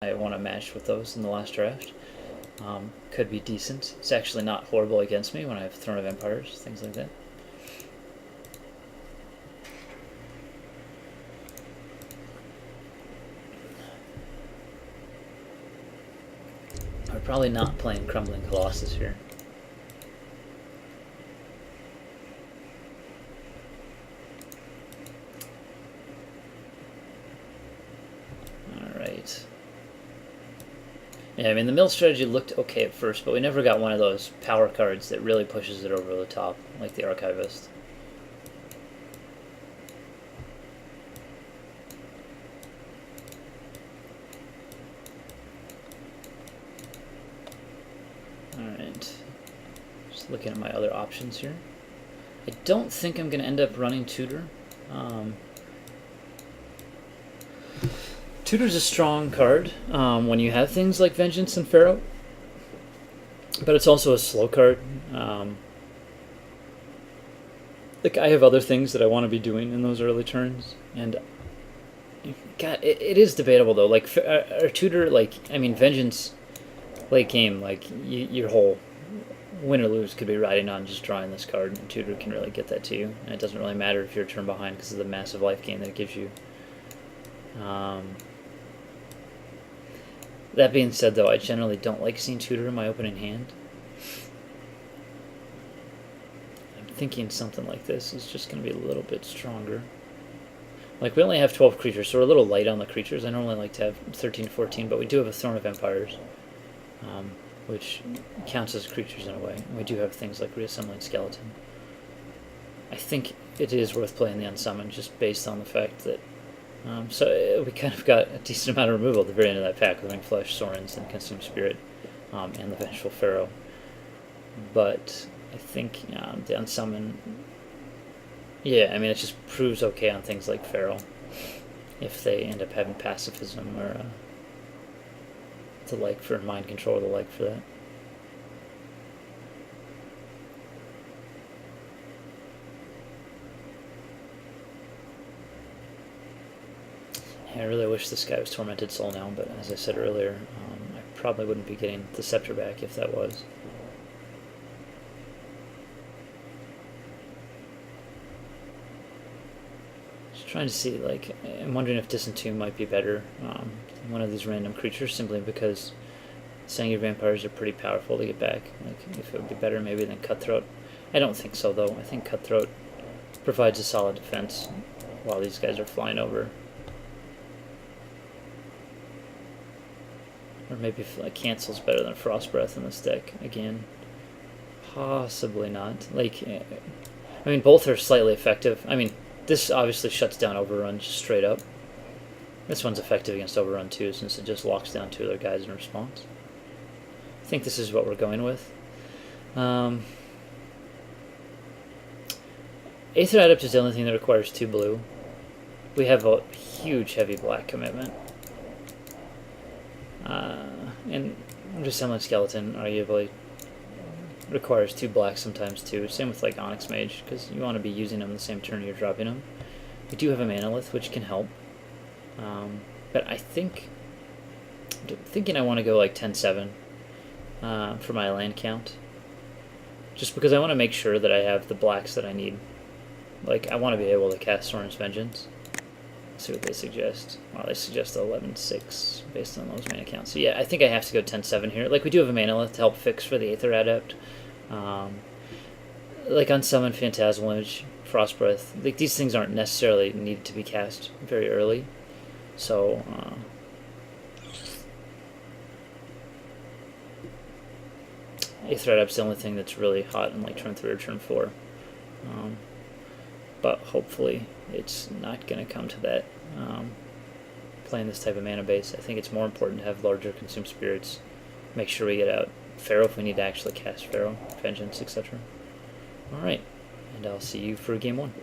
I want to match with those in the last draft. Could be decent. It's actually not horrible against me when I have Throne of Empires, things like that. We're probably not playing Crumbling Colossus here. Alright. Yeah, I mean, the mill strategy looked okay at first, but we never got one of those power cards that really pushes it over the top, like the Archivist. Alright. Just looking at my other options here. I don't think I'm going to end up running Tutor. Tutor's a strong card when you have things like Vengeance and Pharaoh, but it's also a slow card. Like, I have other things that I want to be doing in those early turns, and God, it is debatable though. Like, our Tutor, like, I mean, Vengeance late game, like, your whole win or lose could be riding on just drawing this card, and Tutor can really get that to you, and it doesn't really matter if you're a turn behind because of the massive life gain that it gives you. That being said, though, I generally don't like seeing Tutor in my opening hand. I'm thinking something like this is just going to be a little bit stronger. Like, we only have 12 creatures, so we're a little light on the creatures. I normally like to have 13, 14, but we do have a Throne of Empires, which counts as creatures in a way. And we do have things like Reassembling Skeleton. I think it is worth playing the Unsummoned just based on the fact that so we kind of got a decent amount of removal at the very end of that pack with Winged Flesh, Sorens, and Consumed Spirit, and the Vengeful Pharaoh. But I think the Unsummoned, yeah, I mean, it just proves okay on things like Pharaoh if they end up having pacifism or the like for mind control or the like for that. I really wish this guy was Tormented Soul now, but as I said earlier, I probably wouldn't be getting the Scepter back if that was. Just trying to see, like, I'm wondering if Disentomb might be better than one of these random creatures, simply because Sanguine Vampires are pretty powerful to get back. Like, if it would be better maybe than Cutthroat. I don't think so, though. I think Cutthroat provides a solid defense while these guys are flying over. Or maybe if, like, Cancel's better than Frost Breath in this deck. Again, possibly not. Like, I mean, both are slightly effective. I mean, this obviously shuts down Overrun just straight up. This one's effective against Overrun too, since it just locks down two of their guys in response. I think this is what we're going with. Aether Adept is the only thing that requires 2 blue. We have a huge heavy black commitment. And Reassembling Skeleton arguably requires 2 black sometimes too. Same with like Onyx Mage, because you want to be using them the same turn you're dropping them. We do have a Manalith, which can help. But I think, I'm thinking I want to go like 10-7 for my land count. Just because I want to make sure that I have the blacks that I need. Like, I want to be able to cast Soren's Vengeance. Let's see what they suggest. Well, they suggest 11-6 based on those mana counts. So yeah, I think I have to go 10-7 here. Like, we do have a Manalith to help fix for the Aether Adept. Like Unsummoned, Phantasmal Image, Frost Breath. Like, these things aren't necessarily needed to be cast very early. So, Aether Adept's the only thing that's really hot in like turn 3 or turn 4. But hopefully it's not going to come to that. Playing this type of mana base, I think it's more important to have larger Consumed Spirits. Make sure we get out Pharaoh if we need to actually cast Pharaoh, Vengeance, etc. Alright, and I'll see you for game 1.